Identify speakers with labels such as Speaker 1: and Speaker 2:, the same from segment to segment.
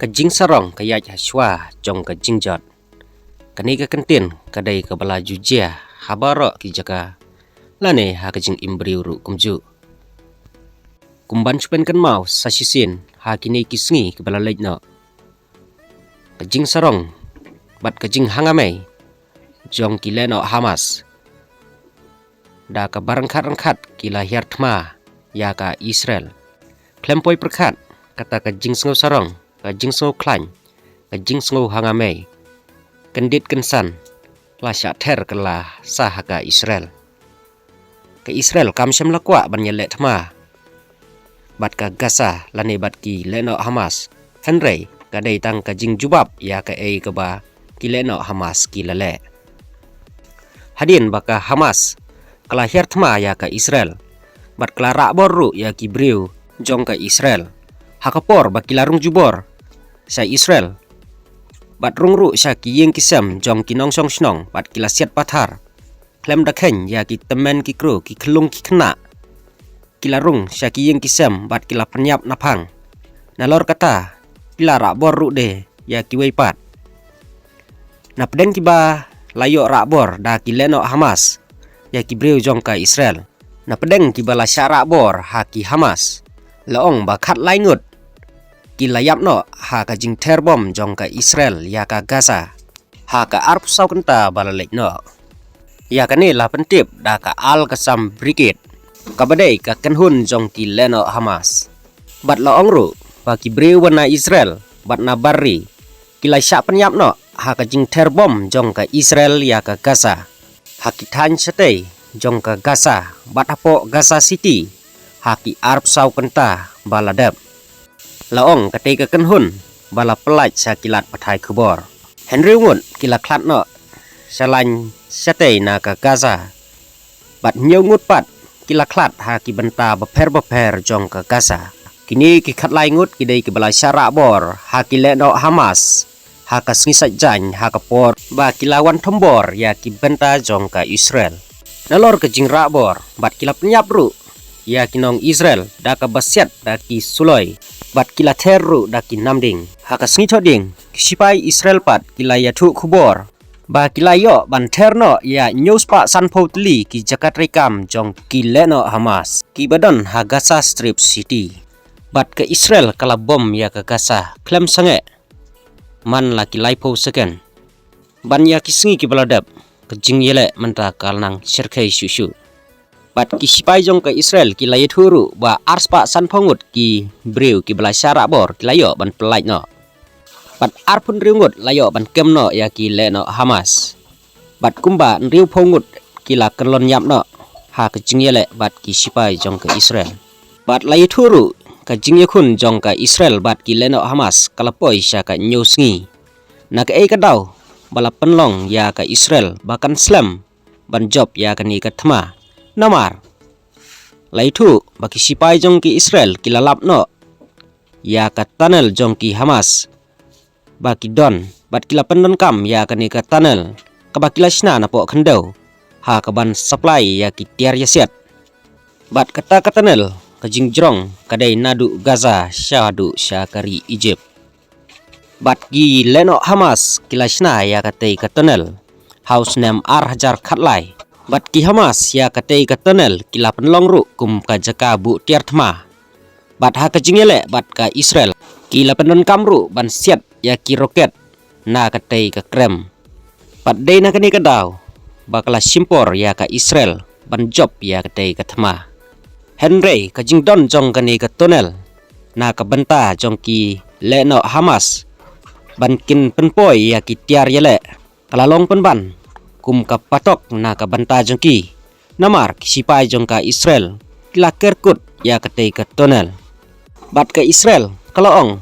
Speaker 1: Kajing sarong kaya Joshua jong kajing jot. Kani ka kentin kadai ka bala jujia habaro ki jaka. Lane ha kajing imbriu ru kumju. Kumban chupen kan mau sasisin ha kini kisngi ke bala lejno. Kajing sarong bat kajing hangamai jong kileno Hamas. Da ka barangkat-rangkat kila hiar tma ya ka Israel. Klempoi perkat kata kajing sengau sarong. Kajing sengau klan, kajing sengau hangamai, kendit kensan, lasya ter kelah sah ka Israel. Ke Israel kam syam lakwa ban yelek thma. Bat ka Gaza lane bat ki leno Hamas. Henry kadai tang kajing jubab ya ka ei ke ba ki leno Hamas ki lele. Hadin baka Hamas kelah hiar thma ya ka Israel. Bat kelah rak boru ya ki briu jong ka Israel. Hakapor baki larung jubor. Sa Israel bat rungru sa ki yeng kisam jong kinong song snong bat kila siat pathar klem dakhen ya ki temen ki kru ki kelung ki kena kila rung sa ki yeng kisam bat kila penyap napang nalor kata kila rak bor ru de ya ki weipat na pedeng ki ba layo rak bor da ki leno Hamas ya ki breu jong ka Israel na pedeng ki ba la syarak bor ha ki Hamas laong ba khat lai ngut kilayap no ha ka jing terbom jong ka Israel ya ka Gaza ha ka arp sau kenta balalek no ya ka ni la pentip da ka al kasam brigade ka badai ka kenhun jong ki leno Hamas bat la ongru ba ki breu wana Israel bat na barri kilai syak penyap no ha ka jing terbom jong ka Israel ya ka Gaza ha ki than setei jong ka Gaza bat apo Gaza City ha ki arp sau kenta baladap laong katai ka kenhun bala pelaj sa kilat pathai kubor Henry ngun kila klat no salain satay na ka Gaza bat nyaw ngut pat kila klat ha ki benta beper jong ka Gaza kini ki khatlai ngut kidai ki bala syara bor ha ki leno Hamas ha ka sngisat jan ha ka por ba kilawan tombor ya ki benta jong ka Israel nalor ke jing ra bor bat kila penyap ru ya kinong Israel da ka basiat da ki suloi bat kila teru da ki namding haka sngi ding sipai Israel pat kila ya thu khubor ba kila yo ban terno ya news pa sanpo tli ki jakat rekam jong ki leno Hamas ki badan ha Gaza Strip City bat ke Israel kala bom ya ke Gaza klem sange man la ki laipo second ban ya ki sngi ki baladap ke jing yele menta kalnang serkai syushu bat ki sipai jong ke Israel ki laye thuru ba arspa san pongut ki breu ki bela syarak bor ki layo ban pelaj no bat arpun riungut layo ban kem no ya ki le no Hamas bat kumba riu pongut ki la kelon yap no ha ke jingyele bat ki sipai jong ke Israel bat laye thuru ka jingye khun jong ka Israel bat ki le no Hamas kalapoi sya ka nyusngi na ke ei ka daw bala penlong ya ka Israel bahkan slam ban job ya ka ni ka thma namar laitu baki sipai jong ki Israel kilalap no ya ka tunnel jong ki Hamas baki don bat kila pendon kam ya ka ni ka tunnel ka bakila sna na po khendau ha ka ban supply ya ki tiar yasiat bat kata ka tunnel ka jingjrong kadai nadu Gaza syadu syakari Egypt bat ki leno Hamas kila sna ya ka tei ka tunnel house name hajar khatlai bat ki Hamas ya katei ka tunnel kila penlong ru kum ka jaka bu tiar thma bat ha ka jingele bat ka Israel kila pendon kamru ban siat ya ki roket na katei ka krem bat dei na kani ka daw bakala simpor ya ka Israel ban job ya katei ka thma Henry ka jingdon jong kani ka tunnel na ka benta jong ki leno Hamas ban kin penpoi ya ki tiar yele kalalong penban kum ka patok na ka banta jong ki namar sipai jong ka Israel kila kerkut ya katei ka tunnel bat ka Israel kalaong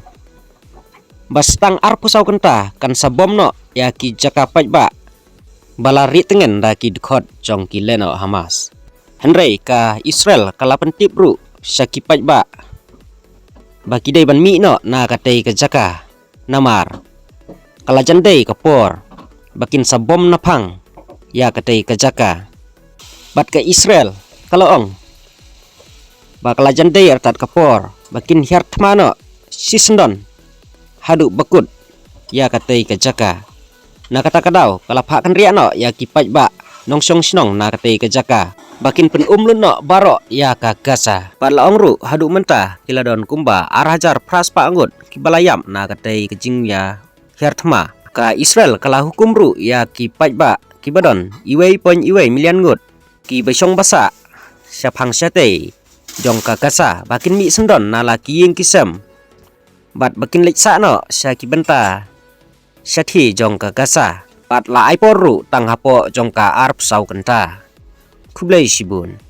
Speaker 1: bastang arpusau kenta kan sabom no ya ki jaka pajba balari tengen da ki dkhot jong ki leno Hamas Henry ka Israel kala pentip ru syaki pajba baki dei ban mi no na katei ka jaka namar kala jandei ka por bakin sabom napang ya katei ka jaka bat ka Israel kalaong bakala jandei artat kapor bakin hiar thmano sisndon haduk bakut ya katai ke jaka. Na kata kadau kalap kan riak no ya kipat ba nong syong snong na katai ke jaka. Bakin pen lun no barok ya ka gasa. Pat la ongru haduk mentah kila don kumba hajar pras pa anggut kibalayam na katai ke jing ya hertma. Ka Israel kala hukum ru ya kipat ba kibadon iwei pon iwei milian ngut ki besong basa syapang syate jong ka gasa bakin mi sendon na laki ying kisem. Bat bakin leksa no sya kibenta syati jong ka gasa. Pat la ai poru tang hapo jong ka arp sau kenta. Kublai Shibun.